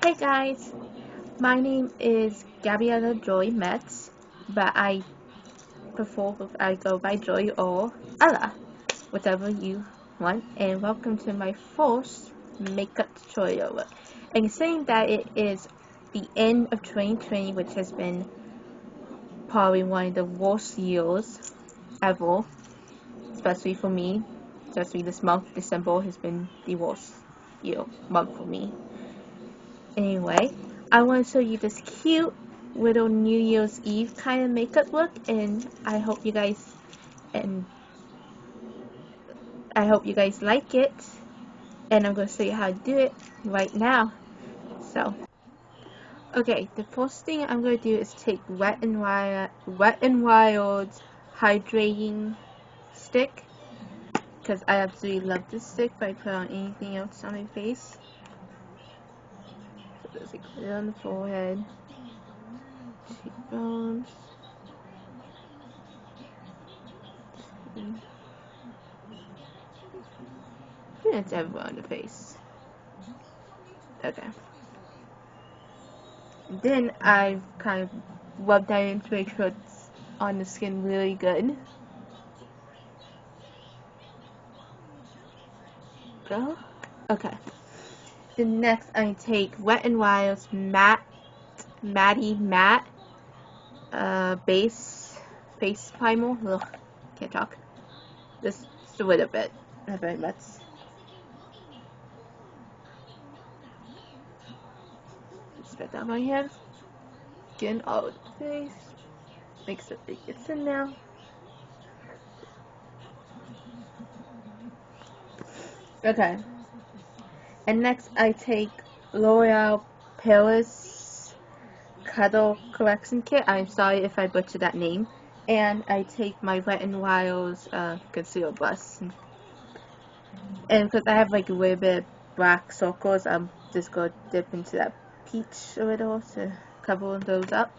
Hey guys, my name is Gabriella Joy Metz, but I prefer I go by Joy or Ella, whatever you want, and welcome to my first makeup tutorial. And saying that it is the end of 2020, which has been probably one of the worst years ever, especially for me. Especially this month, December, has been the worst month for me. Anyway, I want to show you this cute little New Year's Eve kind of makeup look, and I hope you guys like it. And I'm going to show you how to do it right now. So, okay, the first thing I'm going to do is take Wet n Wild's hydrating stick, because I absolutely love this stick. If I put on anything else on my face, so there's like put it on the forehead, cheekbones. It's everywhere on the face. Okay. Then I kind of rub that in to make sure it's on the skin really good. Go. Okay. Then next I take Wet n Wild's Matty Matte base face primer. Ugh, can't talk. Just a little bit, not very much. Spread that on my hands. Skin all over the face. Make sure it gets in there. Okay. And next I take L'Oreal Paris Cuddle Correction Kit. I'm sorry if I butchered that name. And I take my Wet n Wild's concealer brush. And because I have like a little bit of black circles, I'm just going to dip into that peach a little to cover those up.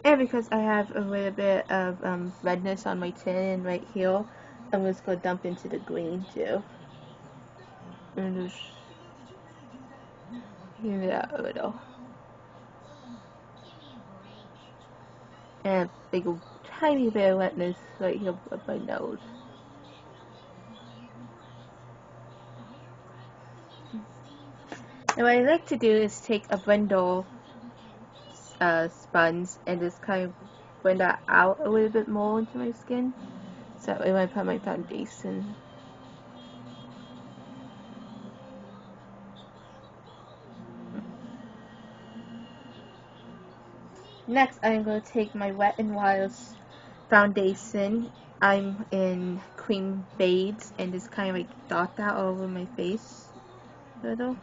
And because I have a little bit of redness on my chin right here, I'm just going to dump into the green too. And just give it out a little. And like a tiny bit of wetness right here up my nose. And what I like to do is take a blender sponge and just kind of blend that out a little bit more into my skin. So that way when I put my foundation. Next, I'm going to take my Wet n Wild's foundation. I'm in Cream Beige and just kind of like dot that all over my face a little.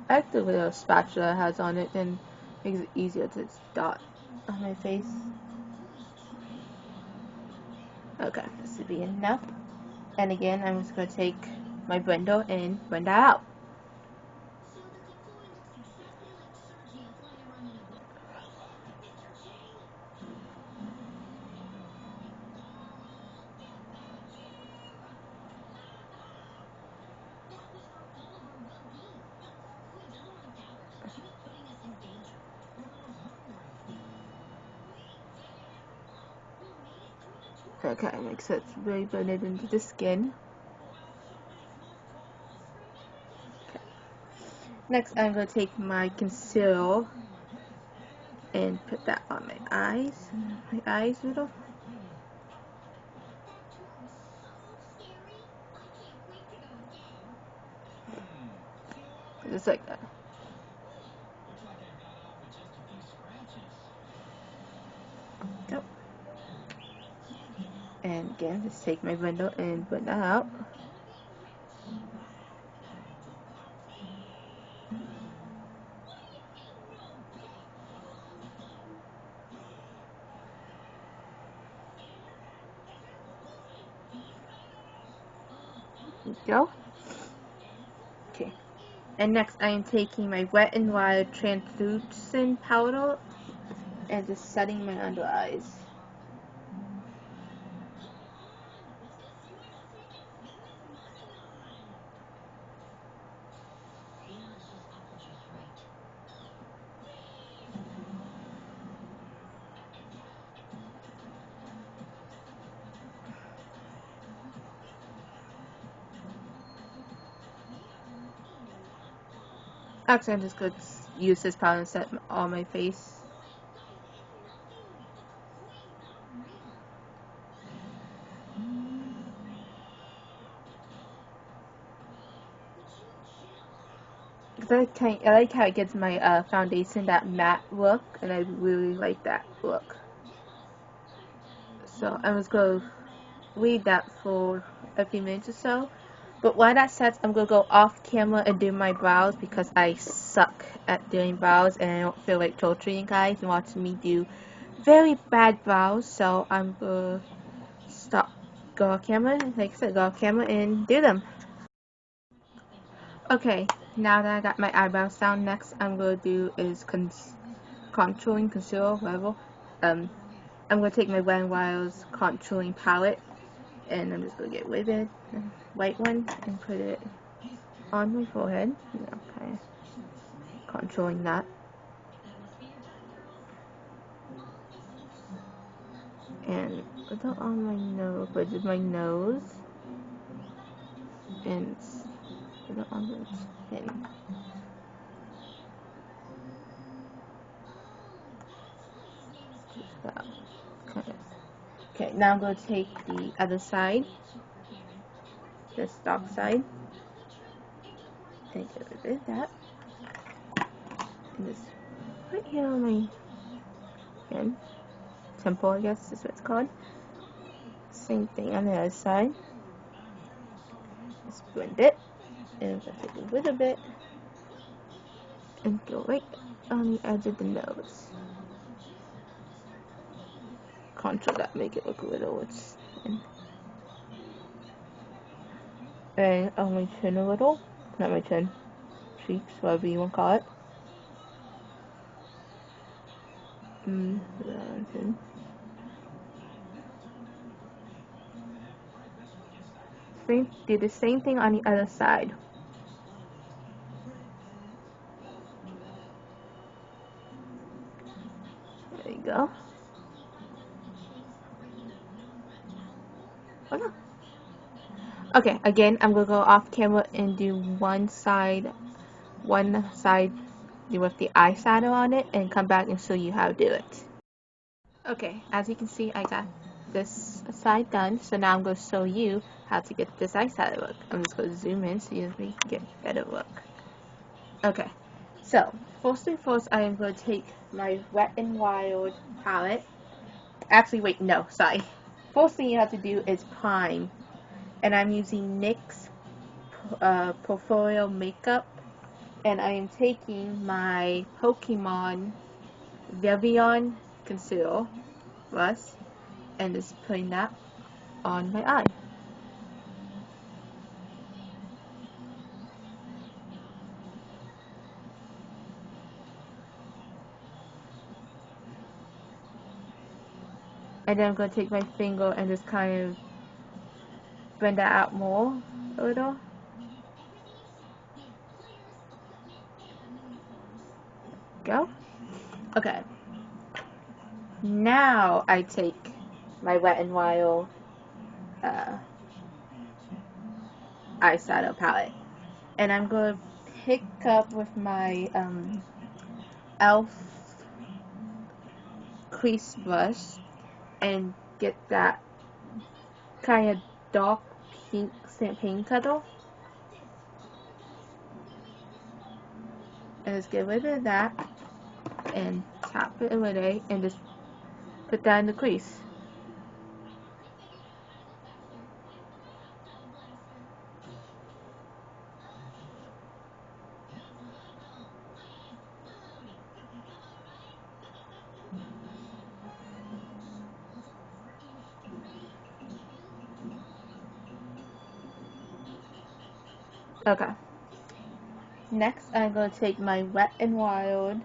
I like the little spatula it has on it, and makes it easier to dot on my face. Okay, this should be enough. And again, I'm just going to take my blender and blend that out. Okay, make sure it's really blended into the skin. Okay. Next, I'm going to take my concealer and put that on my eyes. My eyes a little. Just like that. Yep. And again, just take my blender and blend that out. There you go. Okay. And next I am taking my Wet n Wild translucent powder and just setting my under eyes. Actually, I'm just going to use this powder and set on my face. I like how it gives my foundation that matte look, and I really like that look. So I'm just going to leave that for a few minutes or so. But while that sets, I'm going to go off camera and do my brows because I suck at doing brows and I don't feel like torturing you guys and watching me do very bad brows. So I'm going to go off camera, like I said, go off camera and do them. Okay, now that I got my eyebrows down, next I'm going to do is contouring, concealer, whatever. I'm going to take my Wet n Wild's contouring palette and I'm just going to get Vivid, white one, and put it on my forehead. Okay, contouring that. And put it on my nose, bridge my nose, and put it on my chin. Just that. Okay. Okay, now I'm going to take the other side, this dark side, and get rid of that. And just right here on my chin, temple, I guess is what it's called. Same thing on the other side. Just blend it, and I'm going to take a little bit and go right on the edge of the nose. Contour that, make it look a little. And on my chin a little, not my chin, cheeks, whatever you want to call it. Do the same thing on the other side. There you go. Oh no. Okay, again, I'm gonna go off camera and do one side with the eyeshadow on it, and come back and show you how to do it. Okay, as you can see, I got this side done, so now I'm going to show you how to get this eyeshadow look. I'm just going to zoom in so you can get a better look. Okay, so first thing first, I am going to take my Wet n Wild palette. Actually, wait, no, sorry. First thing you have to do is prime, and I'm using NYX Portfolio Makeup, and I am taking my Pokemon Vivillon Concealer brush and just putting that on my eye. And then I'm going to take my finger and just kind of blend that out more a little. Go. Okay. Now I take my Wet n Wild eyeshadow palette. And I'm going to pick up with my e.l.f. crease brush and get that kind of dark pink champagne color. And just get rid of that and tap it away and just put that in the crease. Okay. Next, I'm going to take my Wet n Wild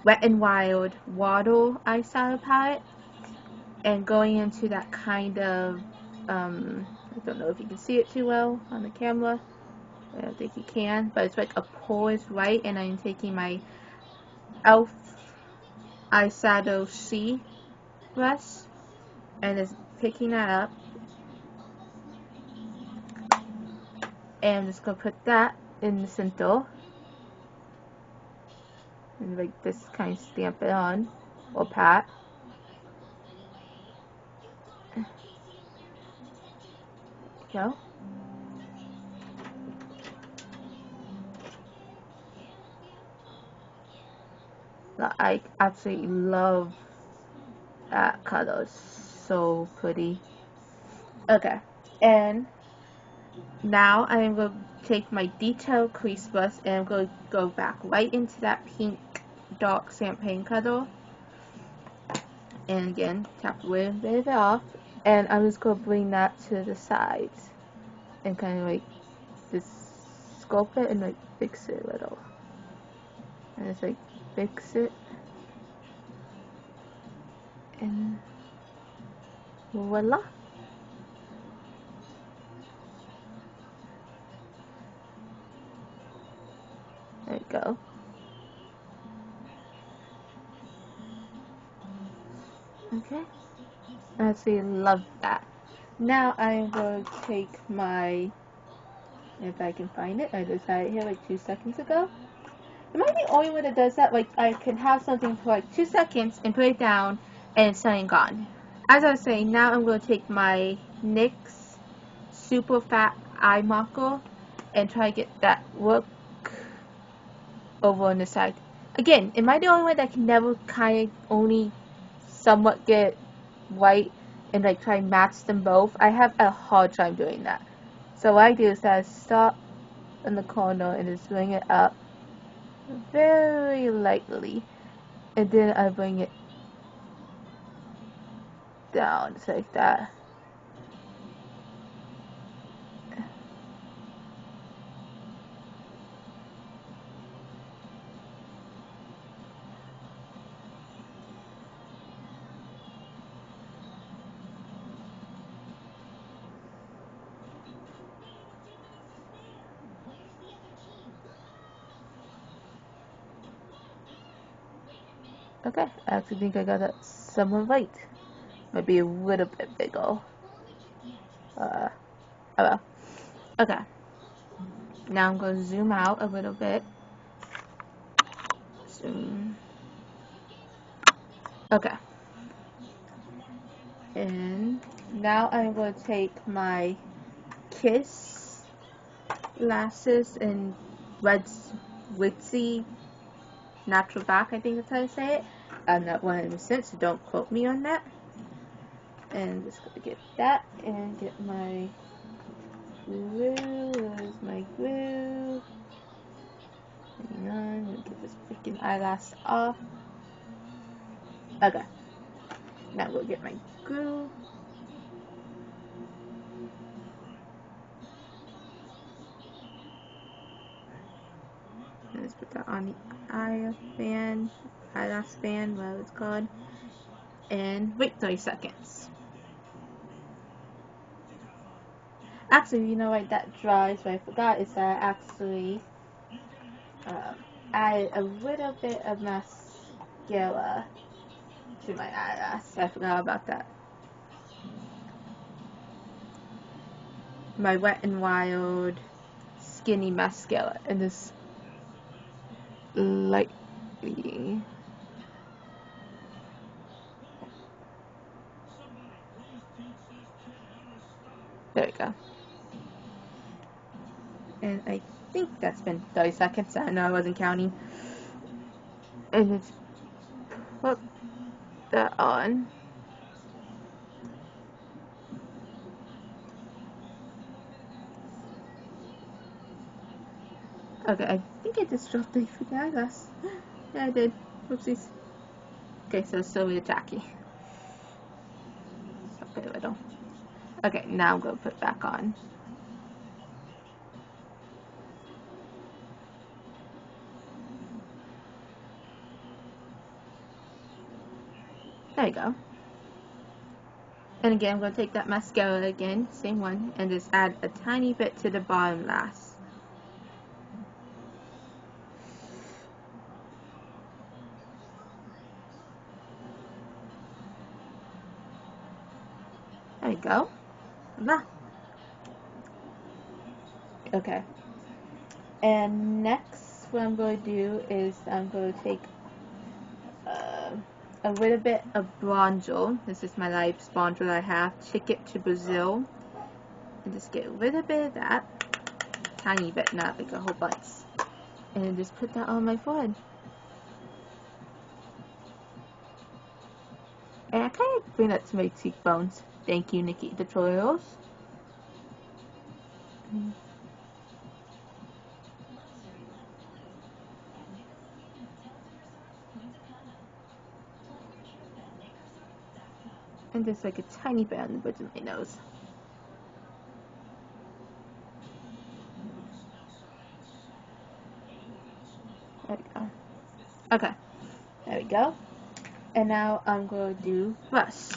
Waddle eyeshadow palette, and going into that kind of, I don't know if you can see it too well on the camera. I don't think you can, but it's like a porous white, and I'm taking my e.l.f. eyeshadow C brush, and just picking that up, and I'm just going to put that in the center, and like this kind of stamp it on, or pat. Go. I absolutely love that color. So pretty. Okay, and now I am going to take my detail crease brush and I'm going to go back right into that pink dark champagne color. And again, tap a little bit of it off. And I'm just going to bring that to the sides. And kind of like just sculpt it and like fix it a little. And just like fix it. And voila. There we go. Okay. I absolutely love that. Now I'm going to take my, if I can find it, I decided here like 2 seconds ago. Am I the only one that does that? Like, I can have something for like 2 seconds and put it down and it's suddenly gone. As I was saying, now I'm going to take my NYX Super Fat Eye Marker and try to get that look over on the side. Again, am I the only one that can never kind of only somewhat get white and like try and match them both? I have a hard time doing that. So what I do is that I stop in the corner and just bring it up very lightly, and then I bring it down just like that. Okay, I actually think I got that somewhat right. Might be a little bit bigger. Oh well. Okay. Now I'm going to zoom out a little bit. Zoom. Okay. And now I'm going to take my Kiss lashes in Red Witsy Natural Back, I think that's how you say it. I'm not 100%, so don't quote me on that. And just going to get that and get my glue. Where's my glue? Hang on, I'm going to get this freaking eyelash off. Okay. Now we'll get my glue. Let's put that on the eyelash fan, whatever it's called. And wait 30 seconds. Actually, you know what, that dries, what I forgot is that I actually added a little bit of mascara to my eyelash. I forgot about that. My Wet n Wild Skinny Mascara, and this lightly. There we go. And I think that's been 30 seconds. I know I wasn't counting. And it's put that on. Okay, I think I just dropped the freaking eyelash. Yeah, I did. Whoopsies. Okay, so it's still really tacky. So a little. Okay, now I'm going to put it back on. There you go. And again, I'm going to take that mascara again, same one, and just add a tiny bit to the bottom last. There you go. Voila. Okay. And next, what I'm going to do is I'm going to take a little bit of bronzer. This is my live sponsor I have. Ticket to Brazil. And just get a little bit of that. Tiny bit, not like a whole bunch. And just put that on my forehead. And I kind of bring that to my cheekbones. Thank you, Nikki Tutorials. And just like a tiny bit on the bridge of my nose. There we go. Okay, there we go. And now I'm going to do blush.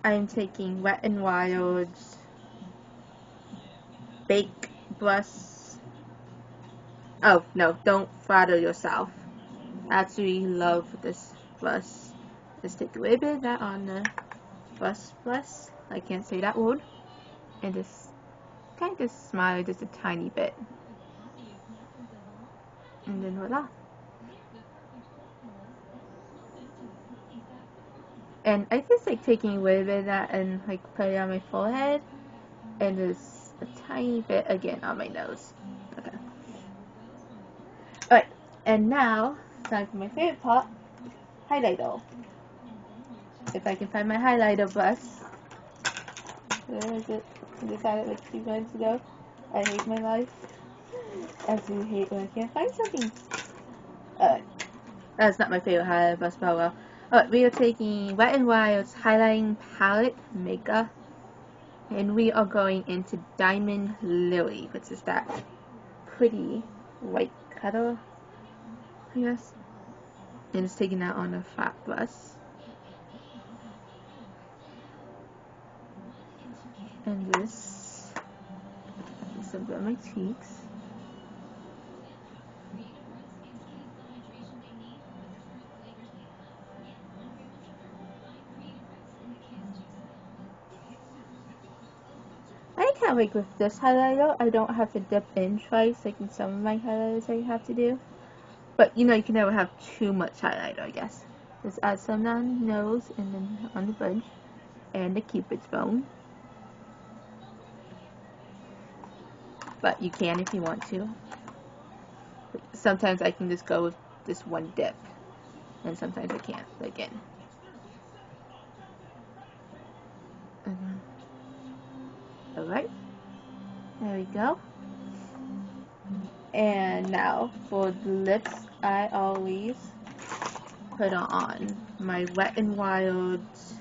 I'm taking Wet n Wild's Bake Blush. Oh, no, don't flatter yourself. I actually love this blush. Just take a little bit of that on the blush. I can't say that word. And just kind of just smile just a tiny bit. And then voila. And I just like taking a little bit of that and like put it on my forehead. And just a tiny bit again on my nose. Okay. Alright, and now, time for my favorite part, highlighter. If I can find my highlighter brush. Where is it? I just had it like 2 minutes ago. I hate my life. I do hate when I can't find something. Alright, that's not my favorite highlighter brush, but well. Alright, we are taking Wet n Wild's highlighting palette makeup. And we are going into Diamond Lily, which is that pretty white color, I guess. And it's taking that on a flat brush. And this is on my cheeks. I can't like with this highlighter, I don't have to dip in twice like in some of my highlighters I have to do. But you know, you can never have too much highlighter, I guess. Just add some on the nose and then on the bridge and the cupid's bone. But you can if you want to. Sometimes I can just go with this one dip, and sometimes I can't. Again. Alright, there we go. And now for the lips, I always put on my Wet n Wild's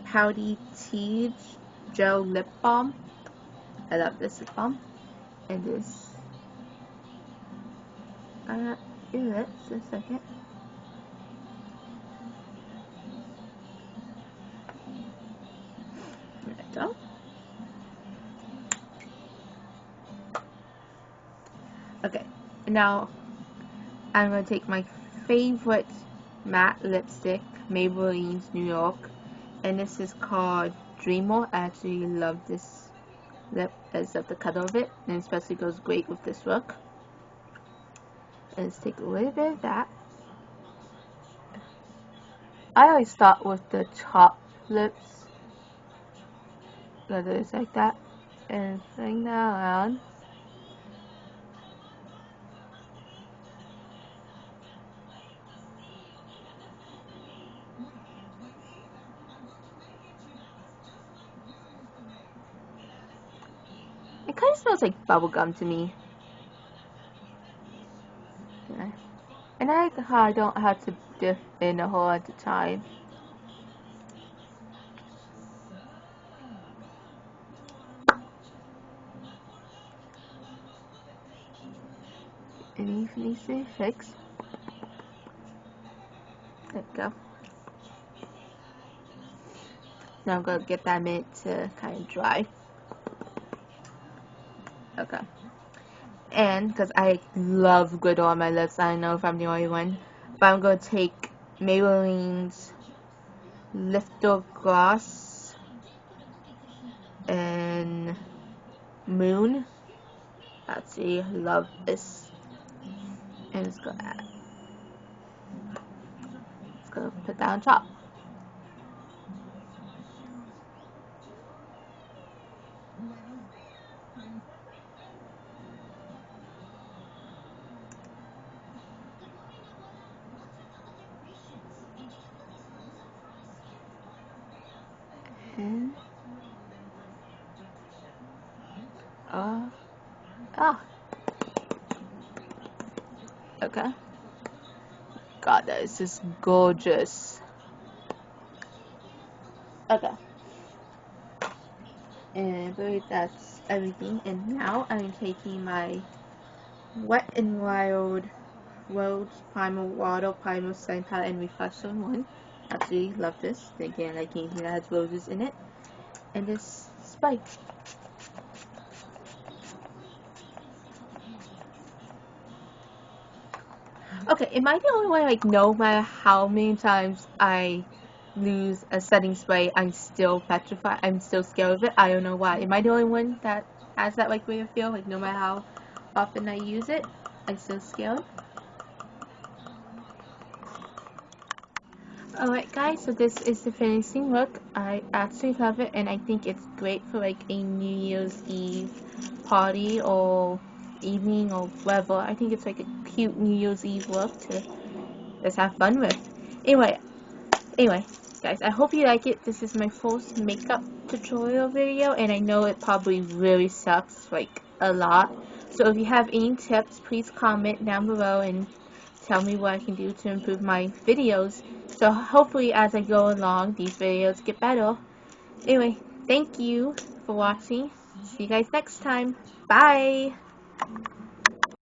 Pouty Teeth Gel Lip Balm. I love this lip balm. And this. Just a second. There we go. Okay, now I'm going to take my favorite matte lipstick, Maybelline's New York, and this is called Dreamer. I actually love this lip because of the color of it, and especially goes great with this look. And let's take a little bit of that. I always start with the top lips, whether it's like that, and bring that around. It kind of smells like bubblegum to me. Yeah. And I like how I don't have to dip in a whole lot of time. And evenly fix. There we go. Now I'm gonna get that minute to kind of dry. Okay. And because I love glitter on my lips, I don't know if I'm the only one, but I'm gonna take Maybelline's Lifter Gloss and Moon. Let's see, love this. And it's gonna put that on top. And ah, okay. God, that is just gorgeous. Okay. And I believe that's everything. And now I'm taking my Wet n Wild Rose Primal Water Primal Setting Powder and Reflection one. Absolutely love this. Again, like anything that has roses in it. And this spray. Okay, am I the only one, like, no matter how many times I lose a setting spray, I'm still petrified, I'm still scared of it? I don't know why. Am I the only one that has that, like, way of feel? Like, no matter how often I use it, I'm still scared? Alright guys, so this is the finishing look. I actually love it, and I think it's great for like a New Year's Eve party or evening or whatever. I think it's like a cute New Year's Eve look to just have fun with. Anyway, guys, I hope you like it. This is my first makeup tutorial video, and I know it probably really sucks, like, a lot. So if you have any tips, please comment down below and tell me what I can do to improve my videos. So hopefully as I go along, these videos get better. Anyway, thank you for watching. See you guys next time. Bye!